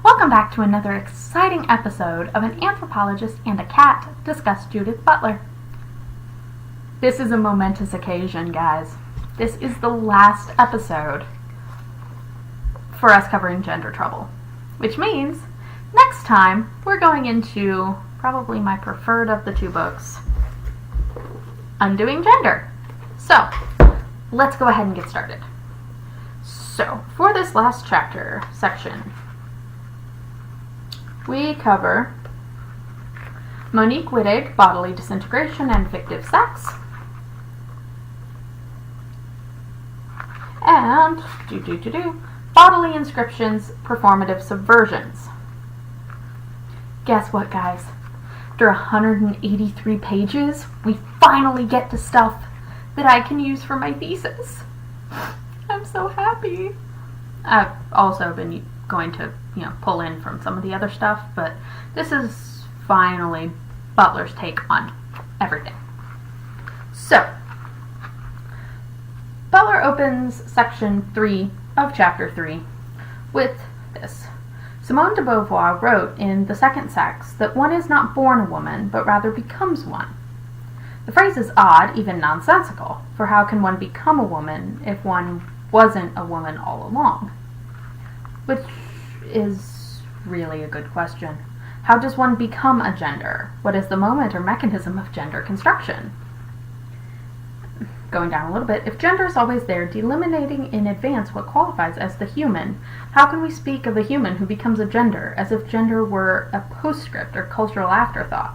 Welcome back to another exciting episode of An Anthropologist and a Cat Discuss Judith Butler. This is a momentous occasion, guys. This is the last episode for us covering gender trouble, which means next time we're going into probably my preferred of the two books, Undoing Gender. So, let's go ahead and get started. So, for this last chapter section, we cover Monique Wittig, bodily disintegration and fictive sex, and bodily inscriptions, performative subversions. Guess what, guys? After 183 pages, we finally get to stuff that I can use for my thesis. I'm so happy. I've also been going to, pull in from some of the other stuff, but this is finally Butler's take on everything. So, Butler opens section 3 of chapter 3 with this. Simone de Beauvoir wrote in The Second Sex that one is not born a woman, but rather becomes one. The phrase is odd, even nonsensical, for how can one become a woman if one wasn't a woman all along? Which is really a good question. How does one become a gender? What is the moment or mechanism of gender construction? Going down a little bit, if gender is always there, delimiting in advance what qualifies as the human, how can we speak of a human who becomes a gender, as if gender were a postscript or cultural afterthought?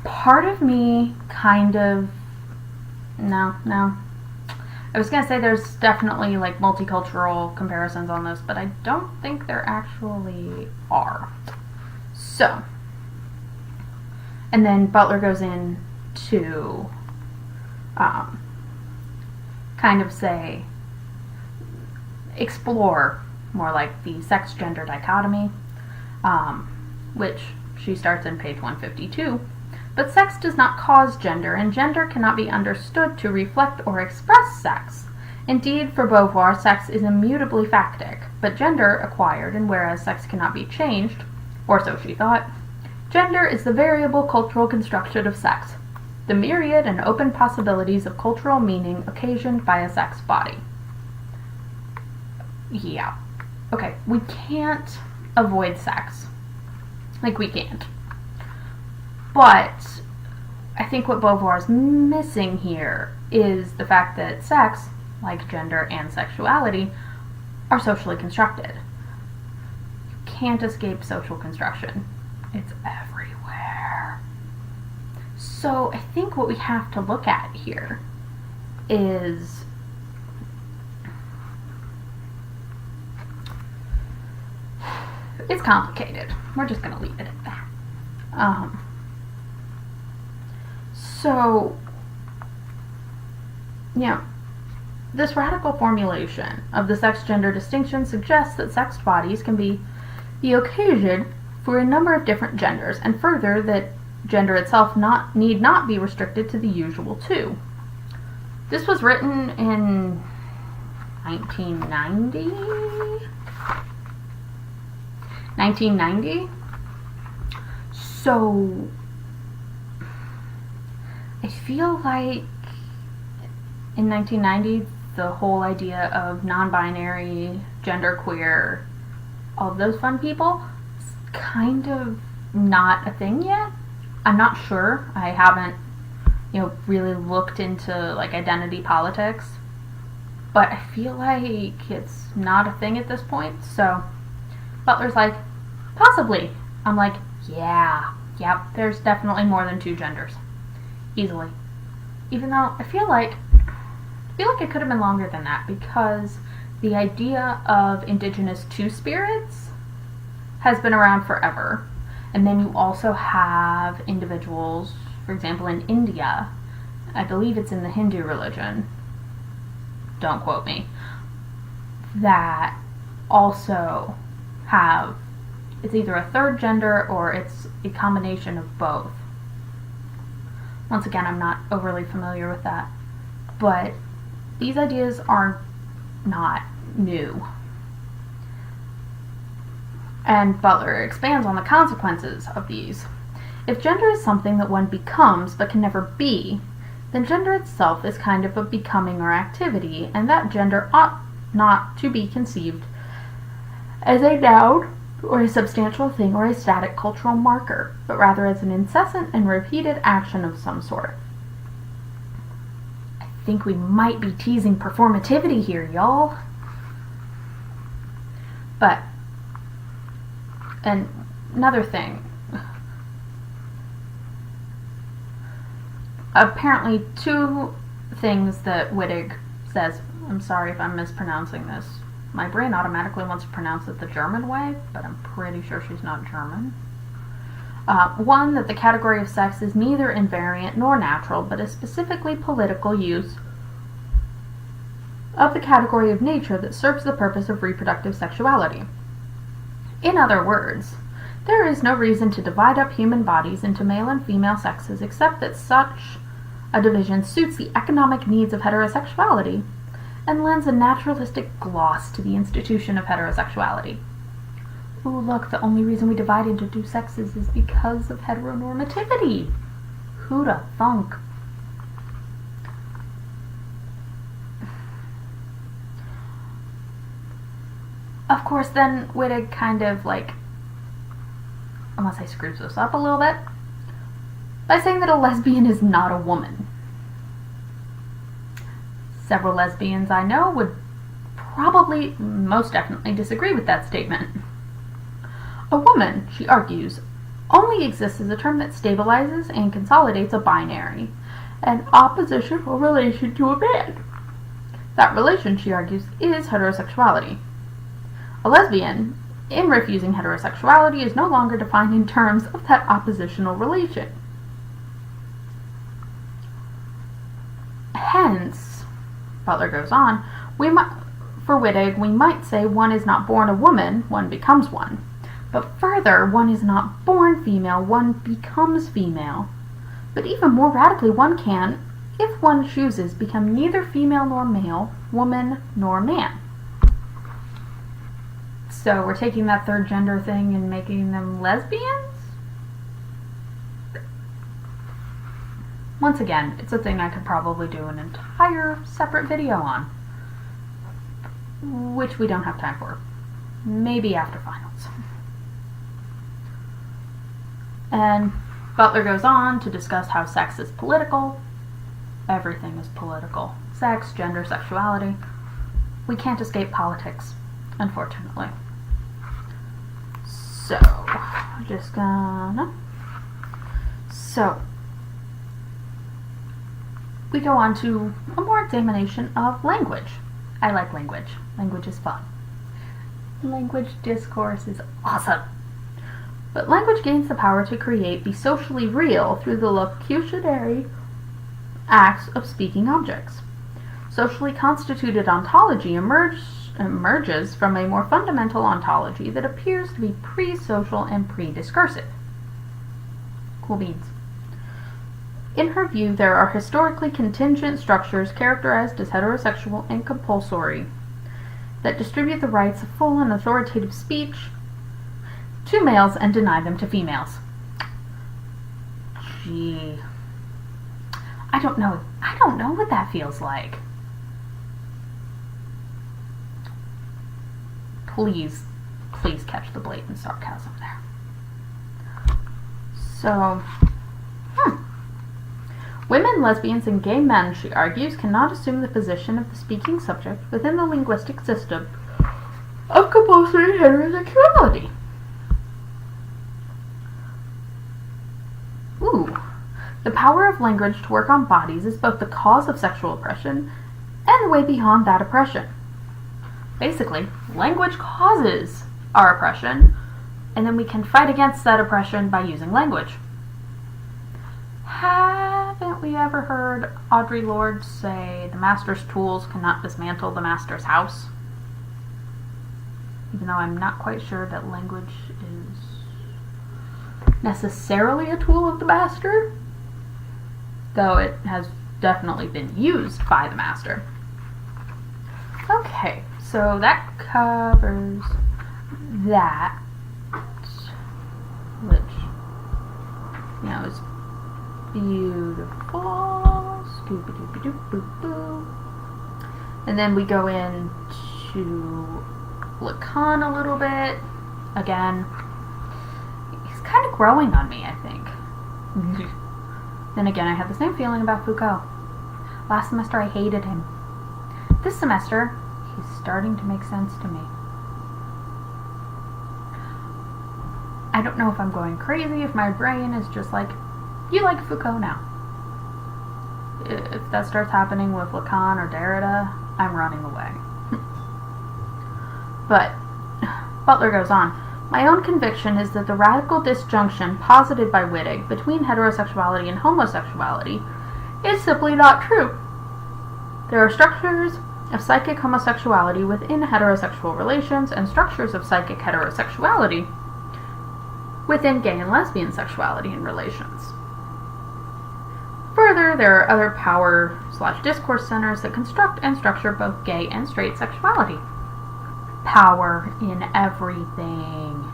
Part of me kind of... No. I was going to say there's definitely multicultural comparisons on this, but I don't think there actually are. So, and then Butler goes in to explore more like the sex-gender dichotomy, which she starts in page 152. But sex does not cause gender, and gender cannot be understood to reflect or express sex. Indeed, for Beauvoir, sex is immutably factic, but gender acquired, and whereas sex cannot be changed, or so she thought, gender is the variable cultural construction of sex, the myriad and open possibilities of cultural meaning occasioned by a sex body. Yeah. Okay, we can't avoid sex. We can't. But I think what Beauvoir is missing here is the fact that sex, like gender and sexuality, are socially constructed. You can't escape social construction. It's everywhere. So I think what we have to look at here is it's complicated. We're just going to leave it at that. So, this radical formulation of the sex-gender distinction suggests that sexed bodies can be the occasion for a number of different genders, and further that gender itself need not be restricted to the usual two. This was written in 1990? So, I feel like in 1990, the whole idea of non-binary, genderqueer, all of those fun people, is kind of not a thing yet. I'm not sure. I haven't, really looked into, identity politics. But I feel like it's not a thing at this point. So, Butler's like, possibly. I'm like, yep, there's definitely more than two genders. Easily. Even though I feel like it could have been longer than that, because the idea of indigenous two-spirits has been around forever. And then you also have individuals, for example in India, I believe it's in the Hindu religion, don't quote me, that also have, it's either a third gender or it's a combination of both. Once again, I'm not overly familiar with that, but these ideas are not new. And Butler expands on the consequences of these. If gender is something that one becomes but can never be, then gender itself is kind of a becoming or activity, and that gender ought not to be conceived as a noun or a substantial thing or a static cultural marker, but rather as an incessant and repeated action of some sort. I think we might be teasing performativity here, y'all. But, and another thing, apparently two things that Wittig says, I'm sorry if I'm mispronouncing this, my brain automatically wants to pronounce it the German way, but I'm pretty sure she's not German. One, that the category of sex is neither invariant nor natural, but a specifically political use of the category of nature that serves the purpose of reproductive sexuality. In other words, there is no reason to divide up human bodies into male and female sexes except that such a division suits the economic needs of heterosexuality and lends a naturalistic gloss to the institution of heterosexuality. Ooh, look, the only reason we divide into two sexes is because of heteronormativity. Who'da thunk? Of course, then Wittig kind of unless I screws this up a little bit, by saying that a lesbian is not a woman. Several lesbians I know would probably most definitely disagree with that statement. A woman, she argues, only exists as a term that stabilizes and consolidates a binary, an oppositional relation to a man. That relation, she argues, is heterosexuality. A lesbian, in refusing heterosexuality, is no longer defined in terms of that oppositional relation. Hence, Butler goes on, for Wittig, we might say one is not born a woman, one becomes one. But further, one is not born female, one becomes female. But even more radically, one can, if one chooses, become neither female nor male, woman nor man. So we're taking that third gender thing and making them lesbians? Once again, it's a thing I could probably do an entire separate video on, which we don't have time for. Maybe after finals. And Butler goes on to discuss how sex is political. Everything is political. Sex, gender, sexuality. We can't escape politics, unfortunately. So, we go on to a more examination of language. I like language. Language is fun. Language discourse is awesome. But language gains the power to create the socially real through the locutionary acts of speaking objects. Socially constituted ontology emerges from a more fundamental ontology that appears to be pre-social and pre-discursive. Cool beans. In her view, there are historically contingent structures characterized as heterosexual and compulsory that distribute the rights of full and authoritative speech to males and deny them to females. Gee. I don't know what that feels like. Please catch the blatant sarcasm there. So, women, lesbians, and gay men, she argues, cannot assume the position of the speaking subject within the linguistic system of compulsory heterosexuality. Ooh. The power of language to work on bodies is both the cause of sexual oppression and the way beyond that oppression. Basically, language causes our oppression, and then we can fight against that oppression by using language. Haven't we ever heard Audre Lorde say, the master's tools cannot dismantle the master's house? Even though I'm not quite sure that language is necessarily a tool of the master, though it has definitely been used by the master. Okay, so that covers that. It's beautiful. Scooby-dooby-doo-boo-boo. And then we go into Lacan a little bit. Again, he's kind of growing on me, I think. Then again, I have the same feeling about Foucault. Last semester I hated him. This semester, he's starting to make sense to me. I don't know if I'm going crazy, if my brain is just like, you like Foucault now. If that starts happening with Lacan or Derrida, I'm running away. But Butler goes on, my own conviction is that the radical disjunction posited by Wittig between heterosexuality and homosexuality is simply not true. There are structures of psychic homosexuality within heterosexual relations and structures of psychic heterosexuality within gay and lesbian sexuality and relations. Further, there are other power/discourse centers that construct and structure both gay and straight sexuality. Power in everything.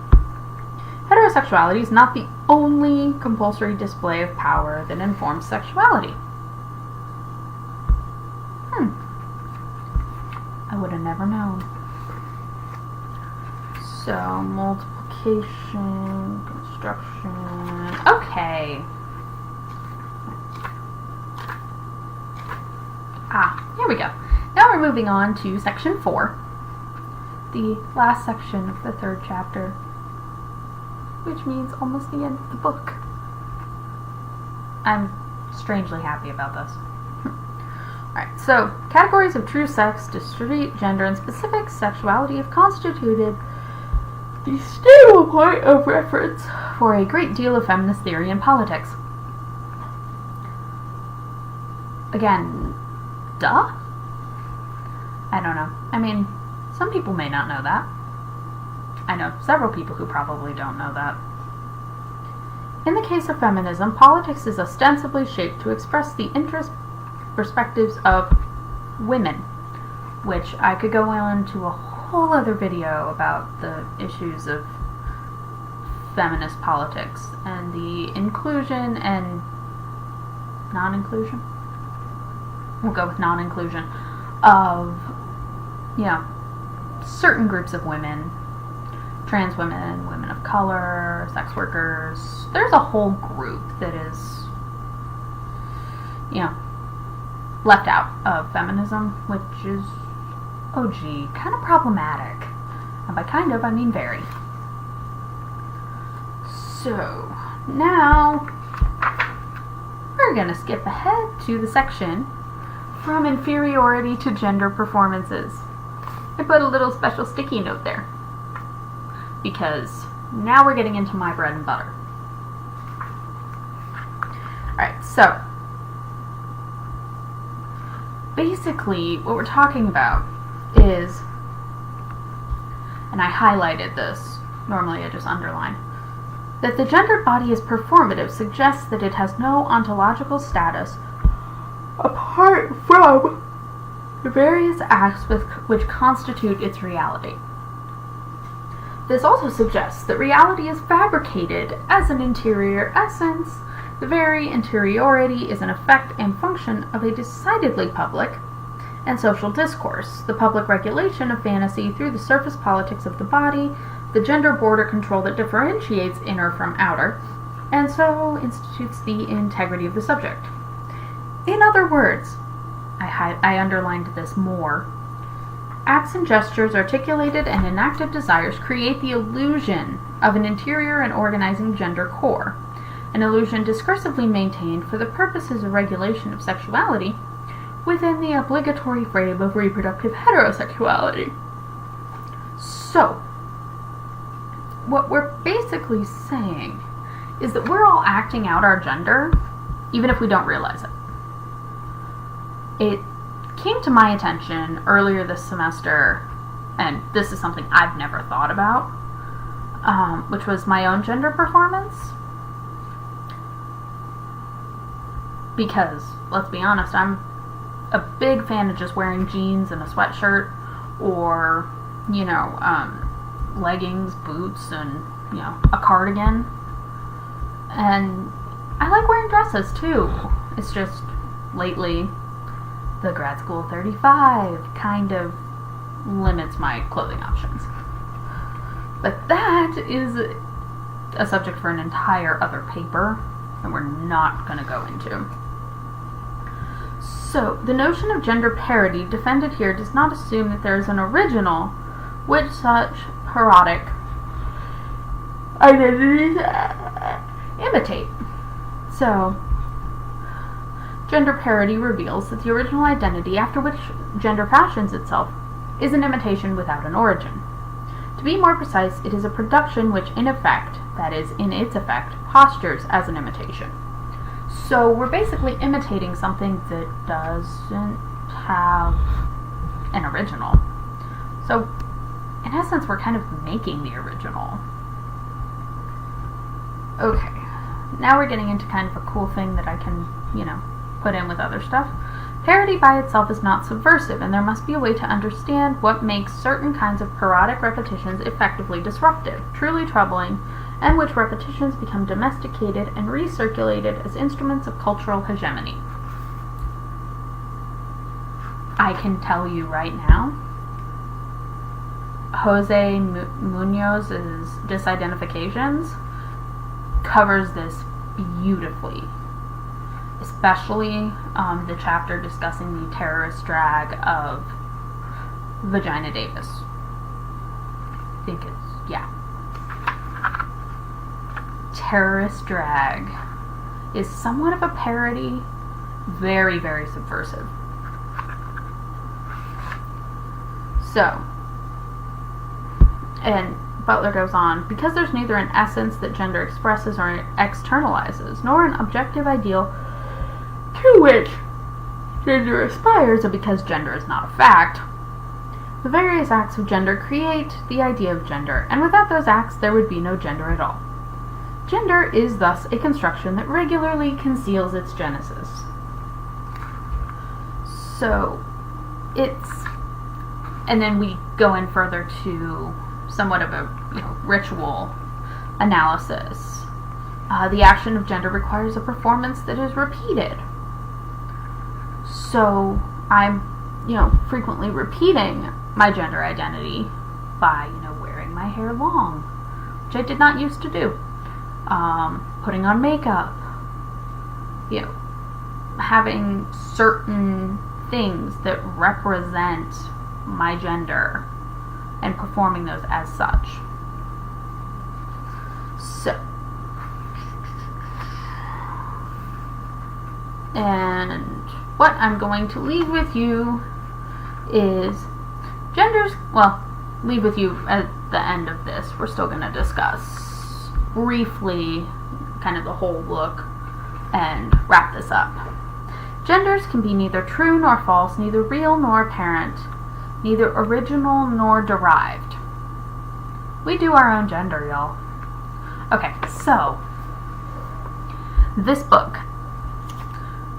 Heterosexuality is not the only compulsory display of power that informs sexuality. I would have never known. So, multiplication, construction. Okay. Here we go. Now we're moving on to section 4. The last section of the 3rd chapter, which means almost the end of the book. I'm strangely happy about this. Alright, so categories of true sex, discrete gender, and specific sexuality have constituted the stable point of reference for a great deal of feminist theory and politics. Again, duh? I don't know. I mean, some people may not know that. I know several people who probably don't know that. In the case of feminism, politics is ostensibly shaped to express the perspectives of women, which I could go into a whole other video about the issues of feminist politics and the inclusion and non-inclusion. We'll go with non-inclusion of, certain groups of women, trans women, women of color, sex workers. There's a whole group that is, left out of feminism, which is, kind of problematic. And by kind of, I mean very. So, now, we're going to skip ahead to the section from inferiority to gender performances. I put a little special sticky note there, because now we're getting into my bread and butter. Alright, so basically what we're talking about is, and I highlighted this, normally I just underline, that the gendered body is performative suggests that it has no ontological status apart from the various acts which constitute its reality. This also suggests that reality is fabricated as an interior essence. The very interiority is an effect and function of a decidedly public and social discourse, the public regulation of fantasy through the surface politics of the body, the gender border control that differentiates inner from outer, and so institutes the integrity of the subject. In other words, I underlined this more, acts and gestures, articulated and enacted desires create the illusion of an interior and organizing gender core, an illusion discursively maintained for the purposes of regulation of sexuality within the obligatory frame of reproductive heterosexuality. So, what we're basically saying is that we're all acting out our gender, even if we don't realize it. It came to my attention earlier this semester, and this is something I've never thought about, which was my own gender performance. Because, let's be honest, I'm a big fan of just wearing jeans and a sweatshirt, or, leggings, boots, and, a cardigan. And I like wearing dresses too. It's just lately the grad school 35 kind of limits my clothing options. But that is a subject for an entire other paper that we're not going to go into. So, the notion of gender parity defended here does not assume that there is an original which such parodic identities imitate. So, gender parity reveals that the original identity after which gender fashions itself is an imitation without an origin. To be more precise, it is a production which in effect, that is, in its effect, postures as an imitation. So we're basically imitating something that doesn't have an original. So, in essence, we're kind of making the original. Okay, now we're getting into kind of a cool thing that I can, put in with other stuff. Parody by itself is not subversive, and there must be a way to understand what makes certain kinds of parodic repetitions effectively disruptive, truly troubling, and which repetitions become domesticated and recirculated as instruments of cultural hegemony. I can tell you right now, Jose Muñoz's Disidentifications covers this beautifully, especially the chapter discussing the terrorist drag of Vagina Davis. I think it's, yeah. Terrorist drag is somewhat of a parody, very, very subversive. So, and Butler goes on, because there's neither an essence that gender expresses or externalizes, nor an objective ideal to which gender aspires, and because gender is not a fact, the various acts of gender create the idea of gender, and without those acts there would be no gender at all. Gender is thus a construction that regularly conceals its genesis. So, and then we go in further to somewhat of a ritual analysis. The action of gender requires a performance that is repeated. So, I'm, frequently repeating my gender identity by, wearing my hair long, which I did not used to do. Putting on makeup, having certain things that represent my gender and performing those as such. So, and what I'm going to leave with you is leave with you at the end of this. We're still going to discuss briefly kind of the whole book and wrap this up. Genders can be neither true nor false, neither real nor apparent, neither original nor derived. We do our own gender, y'all. Okay, so this book,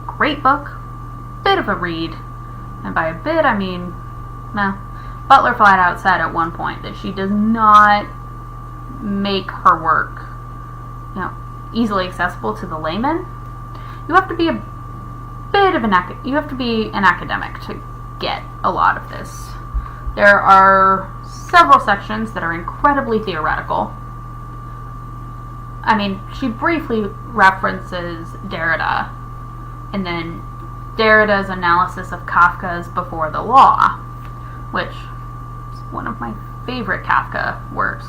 great book, bit of a read, and by a bit I mean, Butler flat out said at one point that she does not make her work, easily accessible to the layman. You have to be an academic to get a lot of this. There are several sections that are incredibly theoretical. I mean, she briefly references Derrida, and then Derrida's analysis of Kafka's Before the Law, which is one of my favorite Kafka works.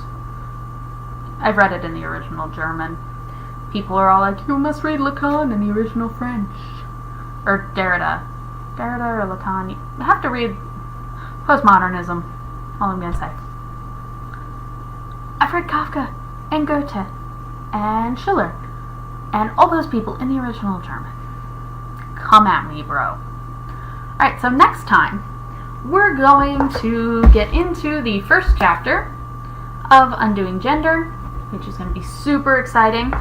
I've read it in the original German. People are all like, you must read Lacan in the original French. Or Derrida. Derrida or Lacan. You have to read postmodernism. All I'm going to say. I've read Kafka and Goethe and Schiller and all those people in the original German. Come at me, bro. Alright, so next time we're going to get into the first chapter of Undoing Gender, which is going to be super exciting.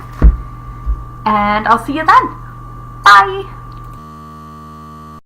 And I'll see you then. Bye!